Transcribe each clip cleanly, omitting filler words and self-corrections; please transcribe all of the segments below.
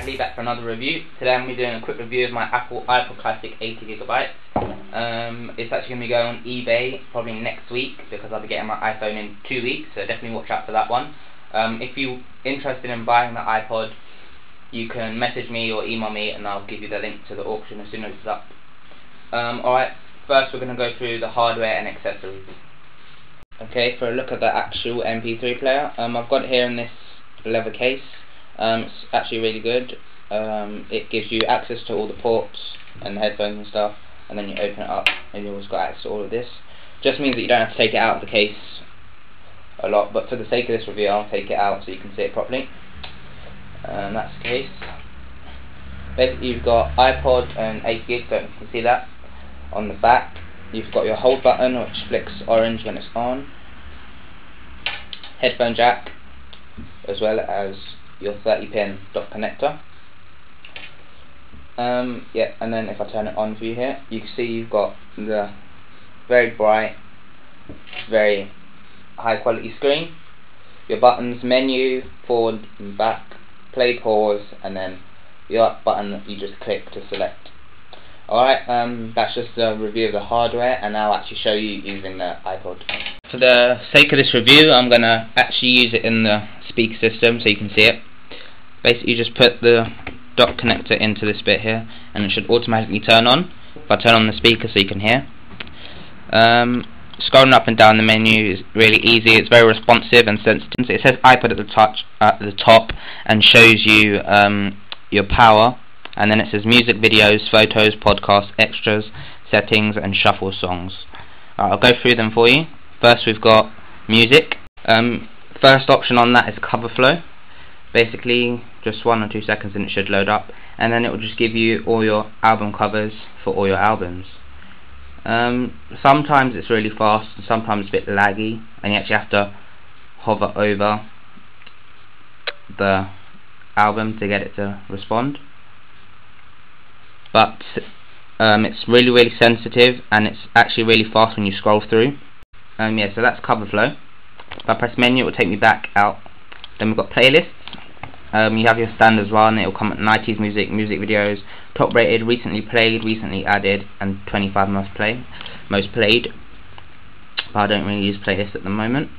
Bradley, back for another review. Today I'm going to be doing a quick review of my Apple iPod Classic 80GB. It's actually going to be going on eBay probably next week because I'll be getting my iPhone in 2 weeks, so definitely watch out for that one. If you're interested in buying the iPod, you can message me or email me and I'll give you the link to the auction as soon as it's up. Alright, first we're going to go through the hardware and accessories. Okay, for a look at the actual MP3 player, I've got it here in this leather case. It's actually really good. It gives you access to all the ports and the headphones and stuff, and then you open it up and you've always got access to all of this. Just means that you don't have to take it out of the case a lot, but for the sake of this review I'll take it out so you can see it properly. That's the case. Basically you've got iPod and 8GB, so you can see that on the back. You've got your hold button which flicks orange when it's on, headphone jack, as well as your 30-pin dock connector. Yeah, and then if I turn it on for you here, you can see you've got the very bright, very high quality screen, your buttons, menu, forward and back, play, pause, and then your up button that you just click to select. Alright, that's just a review of the hardware, and I'll actually show you using the iPod. For the sake of this review, I'm going to actually use it in the speaker system so you can see it. Basically you just put the dock connector into this bit here and it should automatically turn on. If I turn on the speaker so you can hear. Scrolling up and down the menu is really easy, it's very responsive and sensitive. It says iPod at the top and shows you your power, and then it says music, videos, photos, podcasts, extras, settings and shuffle songs. I'll go through them for you. First we've got music. First option on that is cover flow. Basically just 1 or 2 seconds and it should load up, and then it will just give you all your album covers for all your albums. Sometimes it's really fast and sometimes a bit laggy, and you actually have to hover over the album to get it to respond. But it's really sensitive and it's actually really fast when you scroll through. Yeah, so that's cover flow. If I press menu it will take me back out. Then we've got playlists. You have your standards one, it will come at 90s music, music videos, top rated, recently played, recently added, and 25 most played. But I don't really use playlists at the moment.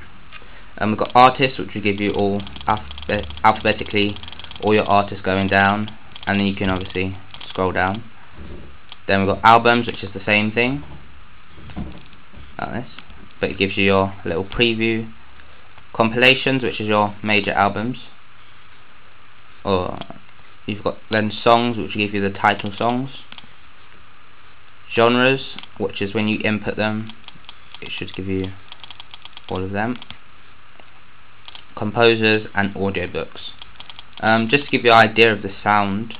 We've got artists, which will give you all alphabetically all your artists going down, and then you can obviously scroll down. Then we've got albums, which is the same thing, like this, but it gives you your little preview. Compilations, which is your major albums. Or you've got then songs, which give you the title songs. Genres, which is when you input them, it should give you all of them. Composers and audiobooks. Just to give you an idea of the sound,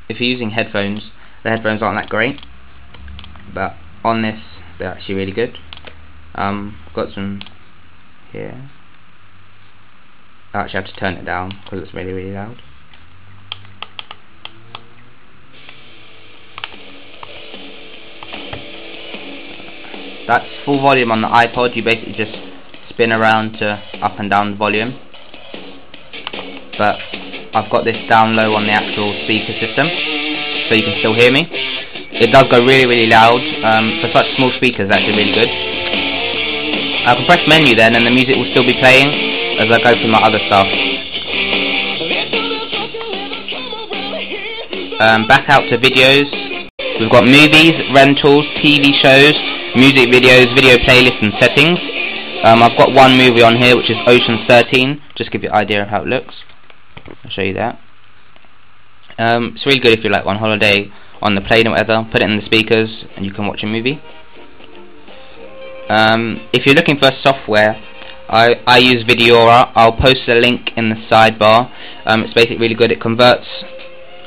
if you're using headphones, the headphones aren't that great, but on this they're actually really good. Got some here. I actually have to turn it down because it's really loud. That's full volume on the iPod. You basically just spin around to up and down the volume, but I've got this down low on the actual speaker system so you can still hear me. It does go really loud. For such small speakers, it's actually really good. I can press menu then and the music will still be playing as I go through my other stuff. Back out to videos. We've got movies, rentals, TV shows, music videos, video playlists and settings. I've got one movie on here which is Ocean's 13, just to give you an idea of how it looks. I'll show you that. It's really good if you're like on holiday, on the plane or whatever, put it in the speakers and you can watch a movie. If you're looking for software, I use Videora. I'll post a link in the sidebar. It's basically really good. It converts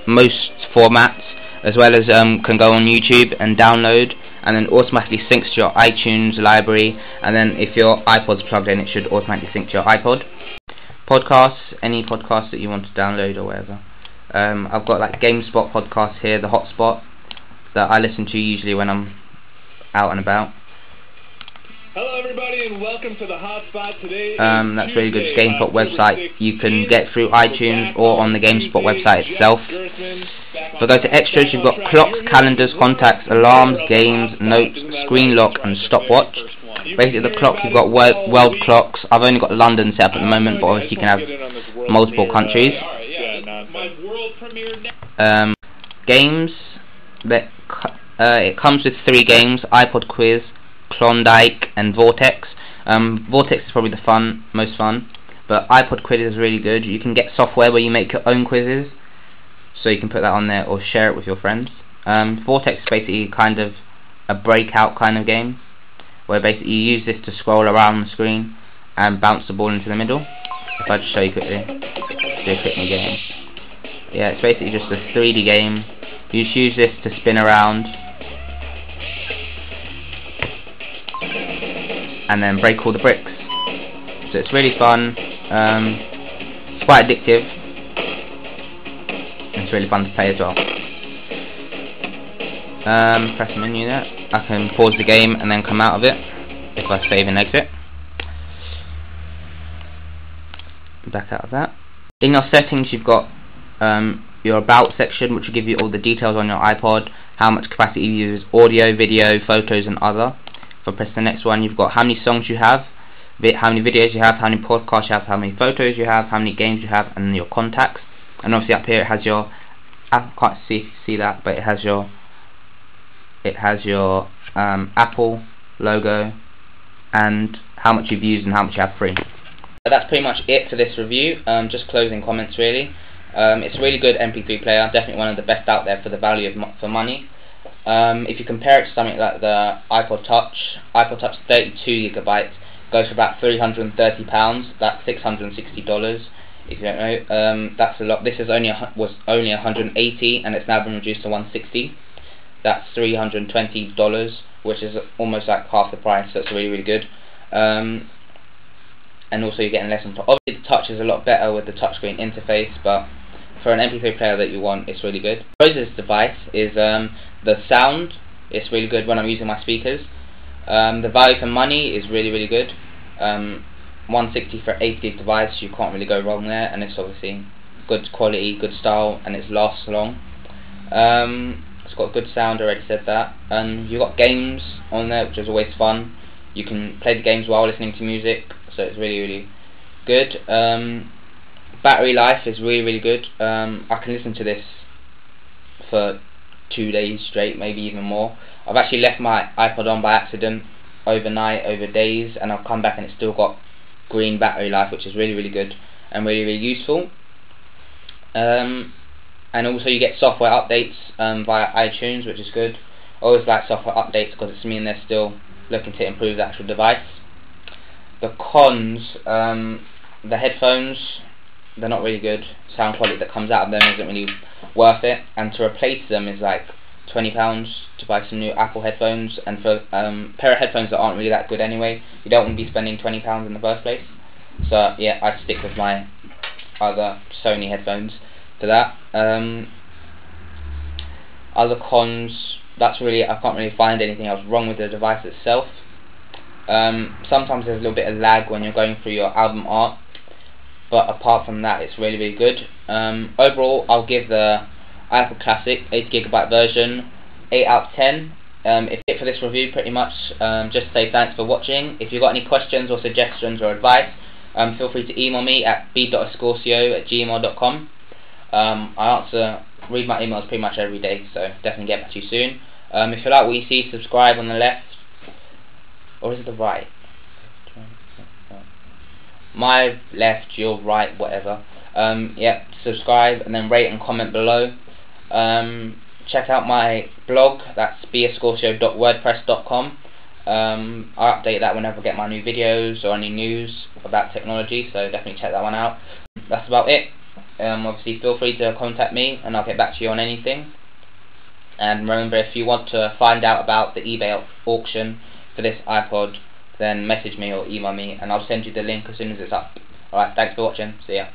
most formats, as well as can go on YouTube and download, and then automatically syncs to your iTunes library, and then if your iPod's plugged in it should automatically sync to your iPod. Podcasts, any podcasts that you want to download or whatever. I've got like GameSpot podcasts here, the hotspot that I listen to usually when I'm out and about. Hello everybody and welcome to the Hotspot today. That's really good. GameSpot website. You can get through iTunes or on the GameSpot website itself. If I go to extras, you've got clocks, calendars, contacts, alarms, games, notes, screen lock, and stopwatch. Basically, the clock, you've got world clocks. I've only got London set up at the moment, but obviously you can have multiple countries. Games. It comes with 3 games: iPod Quiz, Klondike, and Vortex. Vortex is probably the most fun, but iPod Quiz is really good. You can get software where you make your own quizzes, so you can put that on there or share it with your friends. Vortex is basically kind of a breakout kind of game, where basically you use this to scroll around the screen and bounce the ball into the middle. If I just show you quickly, do a quick new game. Yeah, it's basically just a 3D game. You just use this to spin around and then break all the bricks. So it's really fun. It's quite addictive. It's really fun to play as well. Press the menu there. I can pause the game and then come out of it if I save and exit. Back out of that. In your settings, you've got your about section, which will give you all the details on your iPod, how much capacity you use, audio, video, photos, and other. If I press the next one, you've got how many songs you have, how many videos you have, how many podcasts you have, how many photos you have, how many games you have, and your contacts. And obviously up here it has your, I can't see that, but it has your Apple logo and how much you've used and how much you have free. So that's pretty much it for this review. Just closing comments really. It's a really good MP3 player, definitely one of the best out there for the value for money. If you compare it to something like the iPod Touch 32GB goes for about £330. That's $660. If you don't know, that's a lot. This is was only 180, and it's now been reduced to 160. That's $320, which is almost like half the price. So it's really good. And also you're getting less on top. Obviously the touch is a lot better with the touchscreen interface, but for an MP3 player that you want, it's really good. The pros of this device is the sound. It's really good when I'm using my speakers. The value for money is really good. 160 for 8GB device, you can't really go wrong there, and it's obviously good quality, good style, and it lasts long. It's got good sound, I already said that. You've got games on there, which is always fun. You can play the games while listening to music, so it's really good. Battery life is really good. I can listen to this for 2 days straight, maybe even more. I've actually left my iPod on by accident overnight, over days, and I've come back and it's still got green battery life, which is really good and really useful. And also you get software updates via iTunes, which is good. I always like software updates because it's mean they're still looking to improve the actual device. The cons, the headphones, they're not really good. Sound quality that comes out of them isn't really worth it, and to replace them is like £20 to buy some new Apple headphones, and for a pair of headphones that aren't really that good anyway, you don't want to be spending £20 in the first place. So yeah, I'd stick with my other Sony headphones for that. Other cons, I can't really find anything else wrong with the device itself. Sometimes there's a little bit of lag when you're going through your album art, but apart from that, it's really good. Overall, I'll give the iPod Classic 8GB version 8 out of 10. It's it for this review pretty much. Just say thanks for watching. If you've got any questions or suggestions or advice, feel free to email me at b.escorcio@gmail.com. I read my emails pretty much every day, so definitely get back to you soon. If you like what you see, subscribe on the left, or is it the right? My left, your right, whatever. Yeah, subscribe and then rate and comment below. Check out my blog, that's bescorcio.wordpress.com. I update that whenever I get my new videos or any news about technology, so definitely check that one out. That's about it. Obviously feel free to contact me and I'll get back to you on anything. And remember, if you want to find out about the eBay auction for this iPod, then message me or email me and I'll send you the link as soon as it's up. Alright, thanks for watching, see ya.